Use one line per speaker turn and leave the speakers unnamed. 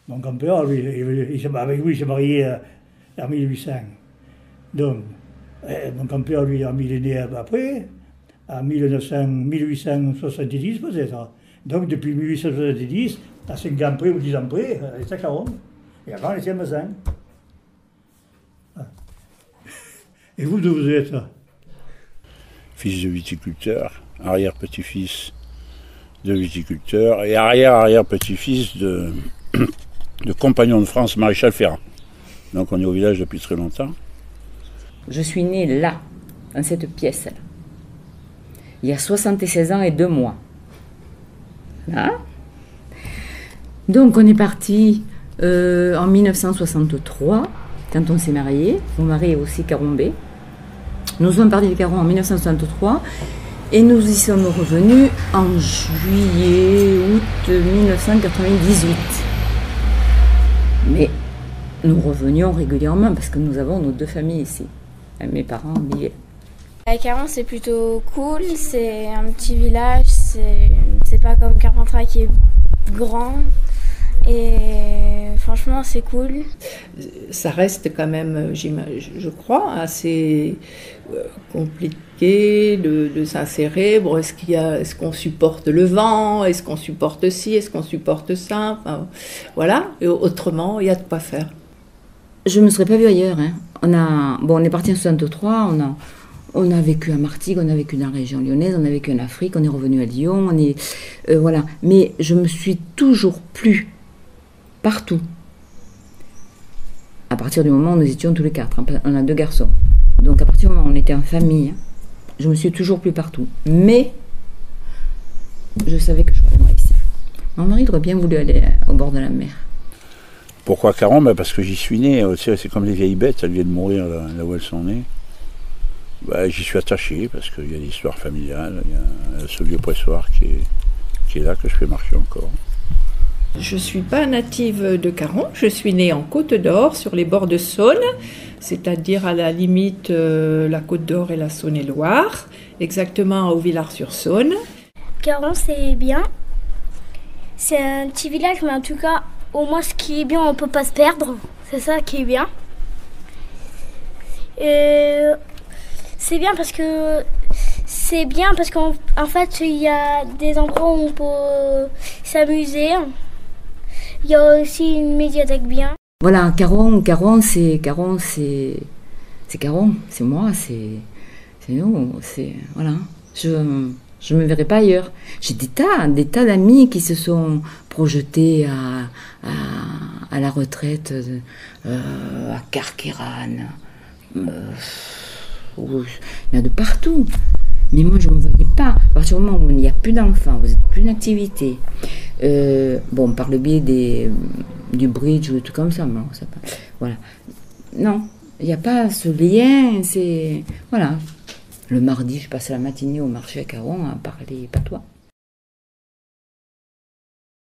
Mon grand-père, lui, avec lui, il s'est marié en 1800. Donc, mon grand-père, lui, il est né après, en 1870 peut-être. Donc, depuis 1870, à 5 ans près ou 10 ans près, elle est à Caron. Et avant, elle était à Mazan. Et vous, d'où vous êtes?
Fils de viticulteur, arrière-petit-fils de viticulteur et arrière-arrière-petit-fils de compagnon de France, maréchal Ferrand. Donc on est au village depuis très longtemps.
Je suis née là, dans cette pièce-là, il y a 76 ans et 2 mois. Là. Donc on est parti en 1963, quand on s'est mariés. Mon mari est aussi carombé. Nous sommes partis de Caron en 1963 et nous y sommes revenus en juillet-août 1998. Mais nous revenions régulièrement parce que nous avons nos 2 familles ici. Mes parents vivaient.
À Caron, c'est plutôt cool, c'est un petit village, c'est pas comme Carpentras qui est grand. Et franchement, c'est cool.
Ça reste quand même, je crois, assez compliqué de s'insérer. Bon, est-ce qu'on supporte le vent? Est-ce qu'on supporte ci? Est-ce qu'on supporte ça? Enfin, voilà. Et autrement, il y a de quoi faire.
Je ne me serais pas vue ailleurs. Hein. On est parti en 63, on a vécu à Martigues, on a vécu dans la région lyonnaise, on a vécu en Afrique, on est revenu à Lyon, voilà. Mais je me suis toujours plu partout. À partir du moment où nous étions tous les 4, on a 2 garçons. Donc à partir du moment où on était en famille, je me suis toujours plu partout. Mais je savais que je reviendrais ici. Mon mari aurait bien voulu aller au bord de la mer.
Pourquoi Caron? Parce que j'y suis né. C'est comme les vieilles bêtes, elles viennent de mourir là où elles sont nées. J'y suis attaché parce qu'il y a l'histoire familiale, il y a ce vieux pressoir qui est là, que je fais marcher encore.
Je ne suis pas native de Caron, je suis née en Côte d'Or, sur les bords de Saône, c'est-à-dire à la limite la Côte d'Or et la Saône-et-Loire, exactement au Villars-sur-Saône.
Caron, c'est bien. C'est un petit village, mais en tout cas, au moins ce qui est bien, on ne peut pas se perdre. C'est ça qui est bien. C'est bien parce qu'en fait, il y a des endroits où on peut s'amuser. Il y a aussi une médiathèque bien.
Voilà, Caron, c'est Caron, c'est moi, c'est nous, voilà. Je me verrai pas ailleurs. J'ai des tas d'amis qui se sont projetés à la retraite à Carqueiranne. Il y en a de partout. Mais moi, je ne me voyais pas. À partir du moment où il n'y a plus d'enfants, vous n'êtes plus en activité. Par le biais du bridge ou des trucs comme ça, non, voilà. Non, il n'y a pas ce lien, c'est... Voilà. Le mardi, je passais la matinée au marché à Caron à parler patois.